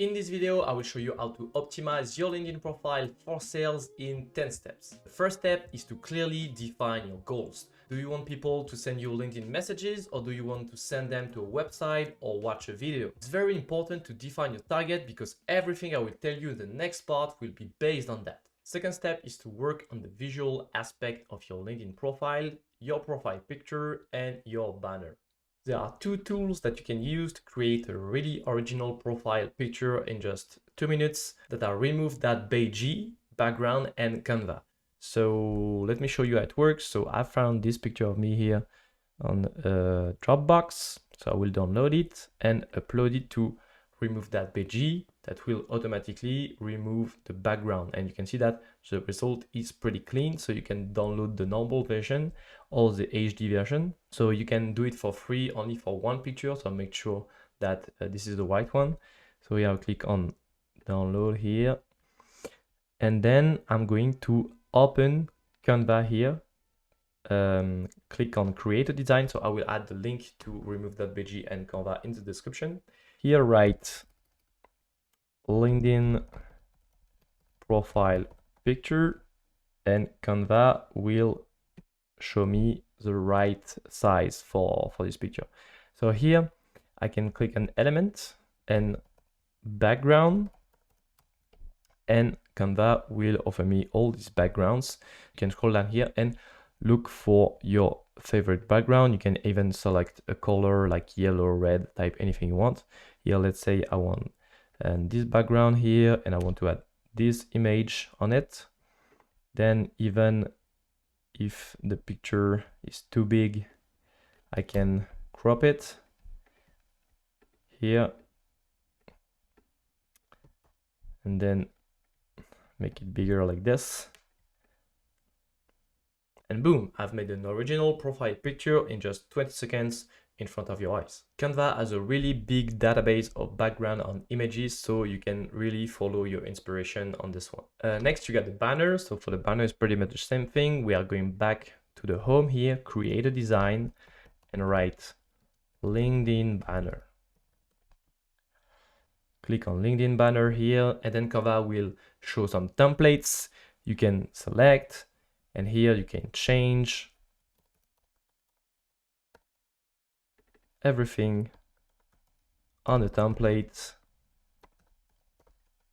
In this video, I will show you how to optimize your LinkedIn profile for sales in 10 steps. The first step is to clearly define your goals. Do you want people to send you LinkedIn messages, or do you want to send them to a website or watch a video? It's very important to define your target because everything I will tell you in the next part will be based on that. Second step is to work on the visual aspect of your LinkedIn profile, your profile picture, and your banner. There are two tools that you can use to create a really original profile picture in just 2 minutes that are remove.bg, background, and Canva. So let me show you how it works. So I found this picture of me here on Dropbox. So I will download it and upload it to remove.bg. That will automatically remove the background, and you can see that the result is pretty clean. So you can download the normal version or the HD version. So you can do it for free only for one picture, so make sure that this is the right one. So here I'll click on download here, and then I'm going to open Canva here. Click on create a design. So I will add the link to remove.bg and Canva in the description. Here write LinkedIn profile picture, and Canva will show me the right size for this picture. So here I can click on element and background, and Canva will offer me all these backgrounds. You can scroll down here and look for your favorite background. You can even select a color like yellow, red, type anything you want. Here, let's say I want this background here, and I want to add this image on it. Then even if the picture is too big, I can crop it here and then make it bigger like this. And boom, I've made an original profile picture in just 20 seconds in front of your eyes. Canva has a really big database of background on images, so you can really follow your inspiration on this one. Next, you got the banner. So for the banner, it's pretty much the same thing. We are going back to the home here, create a design, and write LinkedIn banner. Click on LinkedIn banner here, and then Canva will show some templates you can select, and here you can change everything on the template,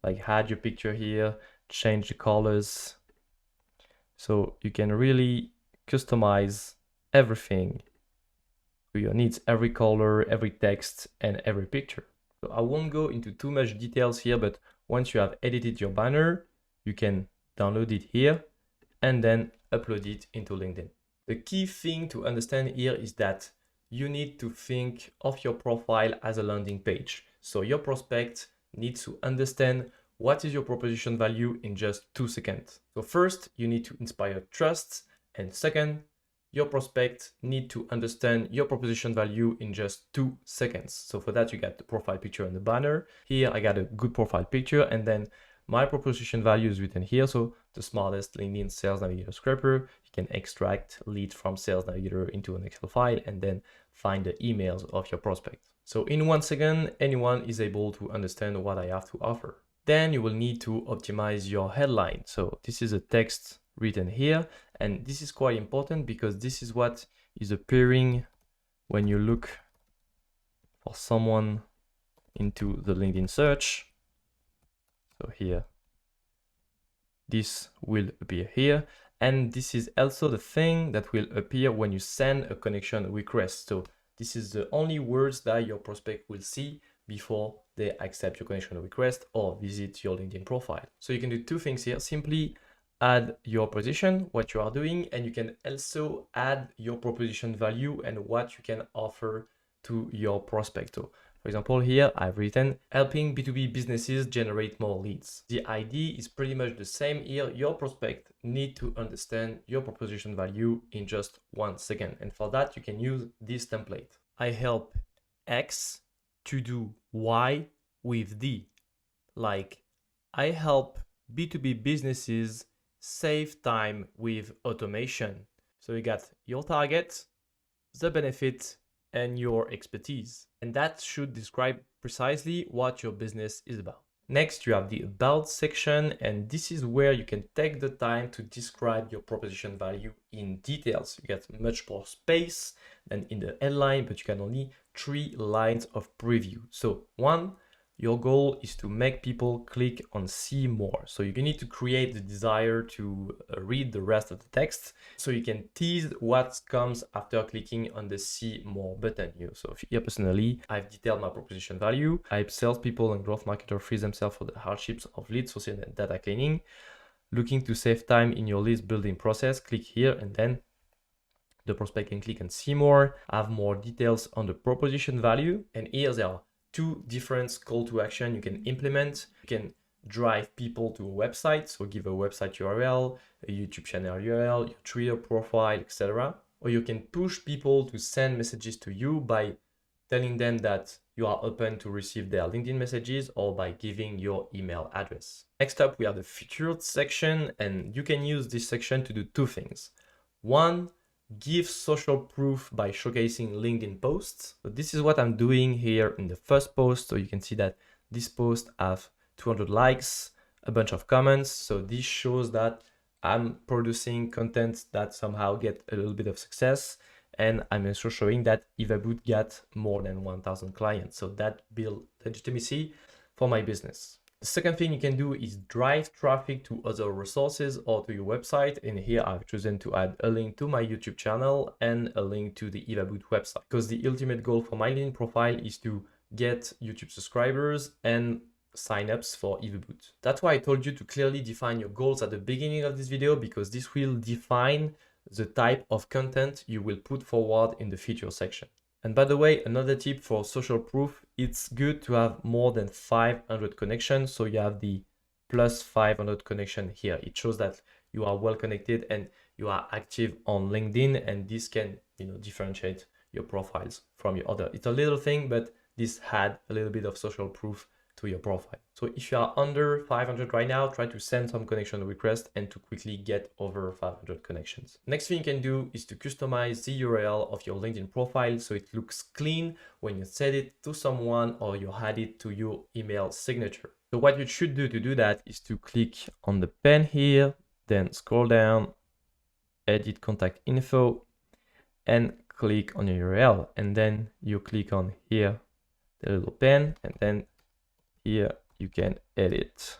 like add your picture here, change the colors. So you can really customize everything to your needs, every color, every text, and every picture. So I won't go into too much details here, but once you have edited your banner, you can download it here and then upload it into LinkedIn. The key thing to understand here is that you need to think of your profile as a landing page. So your prospect needs to understand what is your proposition value in just 2 seconds. So first, you need to inspire trust. And second, your prospect need to understand your proposition value in just 2 seconds. So for that, you got the profile picture and the banner. Here, I got a good profile picture, and then my proposition value is written here. So the smartest LinkedIn Sales Navigator scraper, you can extract leads from Sales Navigator into an Excel file and then find the emails of your prospect. So in 1 second, anyone is able to understand what I have to offer. Then you will need to optimize your headline. So this is a text written here, and this is quite important because this is what is appearing when you look for someone into the LinkedIn search. So here, this will appear here. And this is also the thing that will appear when you send a connection request. So this is the only words that your prospect will see before they accept your connection request or visit your LinkedIn profile. So you can do two things here. Simply add your position, what you are doing, and you can also add your proposition value and what you can offer to your prospect. So for example, here I've written helping B2B businesses generate more leads. The idea is pretty much the same here. Your prospect need to understand your proposition value in just 1 second. And for that, you can use this template. I help X to do Y with D. Like I help B2B businesses save time with automation. So you got your target, the benefit, and your expertise. And that should describe precisely what your business is about. Next, you have the About section, and this is where you can take the time to describe your proposition value in details. You get much more space than in the headline, but you can only 3 lines of preview. So 1, your goal is to make people click on see more. So you need to create the desire to read the rest of the text. So you can tease what comes after clicking on the see more button here. So here personally, I've detailed my proposition value. I help salespeople and growth marketers free themselves for the hardships of lead sourcing and data cleaning. Looking to save time in your list building process, click here, and then the prospect can click and see more, have more details on the proposition value. And here there are 2 different call to action you can implement. You can drive people to a website, so give a website URL, a YouTube channel URL, your Twitter profile, etc. Or you can push people to send messages to you by telling them that you are open to receive their LinkedIn messages or by giving your email address. Next up, we have the featured section, and you can use this section to do 2 things. 1, give social proof by showcasing LinkedIn posts. So this is what I'm doing here in the first post. So you can see that this post have 200 likes, a bunch of comments. So this shows that I'm producing content that somehow get a little bit of success. And I'm also showing that Evaboot got more than 1,000 clients. So that built legitimacy for my business. The second thing you can do is drive traffic to other resources or to your website. And here I've chosen to add a link to my YouTube channel and a link to the Evaboot website, because the ultimate goal for my LinkedIn profile is to get YouTube subscribers and signups for Evaboot. That's why I told you to clearly define your goals at the beginning of this video, because this will define the type of content you will put forward in the feature section. And by the way, another tip for social proof, it's good to have more than 500 connections. So you have the plus 500 connection here. It shows that you are well connected and you are active on LinkedIn, and this can, differentiate your profiles from your other. It's a little thing, but this had a little bit of social proof to your profile. So if you are under 500 right now, try to send some connection request and to quickly get over 500 connections. Next thing you can do is to customize the URL of your LinkedIn profile so it looks clean when you send it to someone or you add it to your email signature. So what you should do to do that is to click on the pen here, then scroll down, edit contact info, and click on your URL. And then you click on here, the little pen, and then here you can edit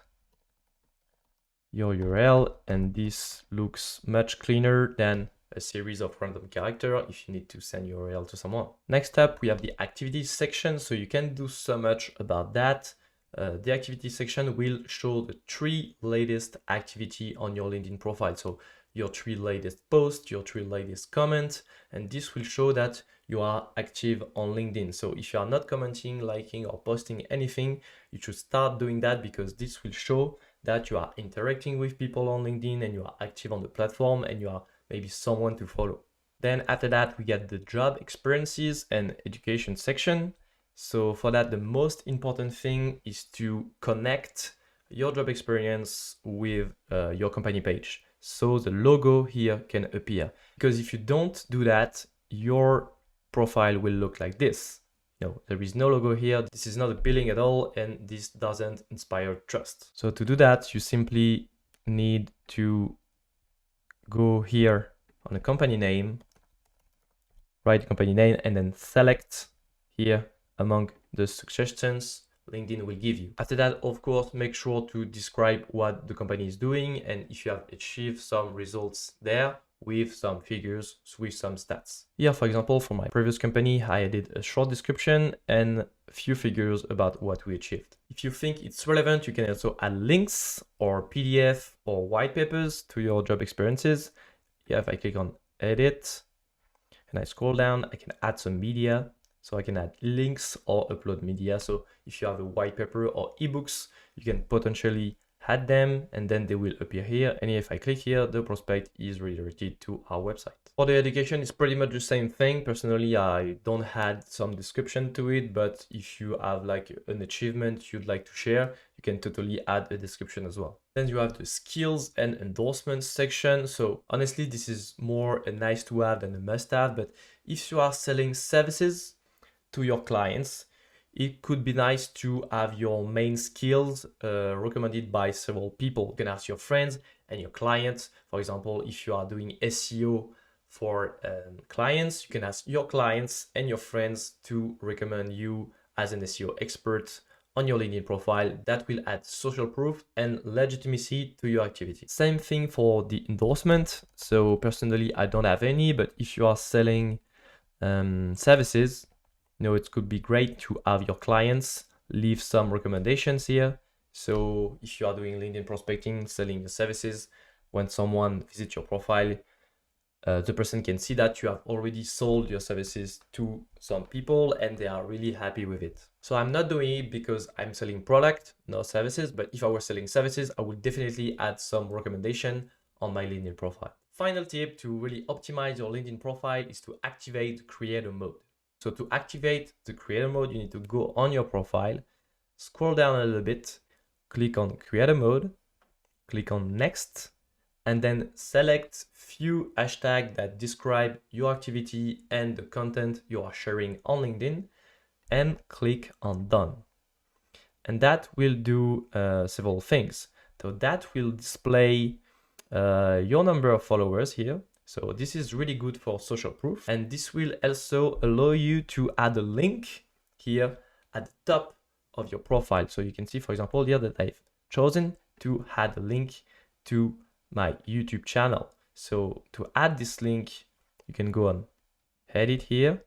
your URL, and this looks much cleaner than a series of random characters if you need to send your URL to someone. Next up, we have the activities section. So you can do so much about that. The activity section will show the 3 latest activity on your LinkedIn profile. So your 3 latest posts, your 3 latest comments, and this will show that you are active on LinkedIn. So if you are not commenting, liking, or posting anything, you should start doing that, because this will show that you are interacting with people on LinkedIn and you are active on the platform and you are maybe someone to follow. Then after that, we get the job experiences and education section. So for that, the most important thing is to connect your job experience with your company page, so the logo here can appear. Because if you don't do that, your profile will look like this. There is no logo here. This is not appealing at all, and this doesn't inspire trust. So to do that, you simply need to go here on the company name, write the company name, and then select here among the suggestions LinkedIn will give you. After that, of course, make sure to describe what the company is doing and if you have achieved some results there with some figures, with some stats. Here, for example, for my previous company, I added a short description and a few figures about what we achieved. If you think it's relevant, you can also add links or PDF or white papers to your job experiences. Here, if I click on edit and I scroll down, I can add some media. So I can add links or upload media. So if you have a white paper or ebooks, you can potentially add them and then they will appear here. And if I click here, the prospect is redirected to our website. For the education, it's pretty much the same thing. Personally, I don't add some description to it, but if you have like an achievement you'd like to share, you can totally add a description as well. Then you have the skills and endorsements section. So honestly, this is more a nice to have than a must have, but if you are selling services to your clients, it could be nice to have your main skills recommended by several people. You can ask your friends and your clients. For example, if you are doing SEO for clients, you can ask your clients and your friends to recommend you as an SEO expert on your LinkedIn profile. That will add social proof and legitimacy to your activity. Same thing for the endorsement. So personally, I don't have any, but if you are selling services, it could be great to have your clients leave some recommendations here. So if you are doing LinkedIn prospecting, selling your services, when someone visits your profile, the person can see that you have already sold your services to some people and they are really happy with it. So I'm not doing it because I'm selling product, no services, but if I were selling services, I would definitely add some recommendation on my LinkedIn profile. Final tip to really optimize your LinkedIn profile is to activate creator mode. So to activate the creator mode, you need to go on your profile, scroll down a little bit, click on creator mode, click on next, and then select few hashtags that describe your activity and the content you are sharing on LinkedIn, and click on done. And that will do several things. So that will display your number of followers here. So this is really good for social proof. And this will also allow you to add a link here at the top of your profile. So you can see, for example, here that I've chosen to add a link to my YouTube channel. So to add this link, you can go on edit here,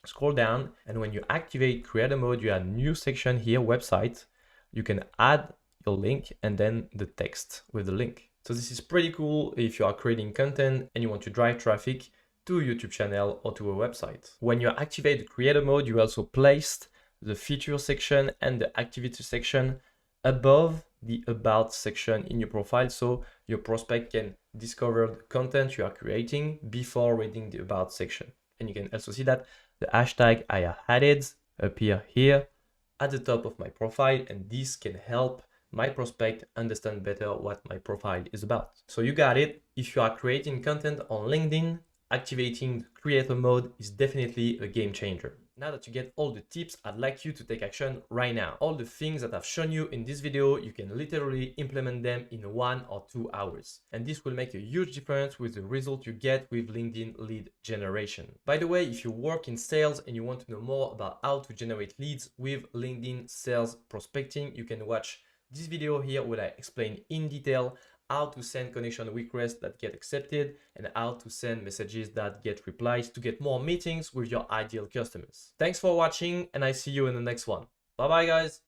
scroll down, and when you activate creator mode, you have a new section here, website. You can add your link and then the text with the link. So this is pretty cool if you are creating content and you want to drive traffic to a YouTube channel or to a website. When you activate the creator mode, you also placed the feature section and the activity section above the about section in your profile, so your prospect can discover the content you are creating before reading the about section. And you can also see that the hashtag I have added appear here at the top of my profile, and this can help my prospect understand better what my profile is about. So you got it. If you are creating content on LinkedIn, activating the creator mode is definitely a game changer. Now that you get all the tips, I'd like you to take action right now. All the things that I've shown you in this video, you can literally implement them in 1 or 2 hours. And this will make a huge difference with the result you get with LinkedIn lead generation. By the way, if you work in sales and you want to know more about how to generate leads with LinkedIn sales prospecting, you can watch this video here where I explain in detail how to send connection requests that get accepted and how to send messages that get replies to get more meetings with your ideal customers. Thanks for watching, and I see you in the next one. Bye bye guys.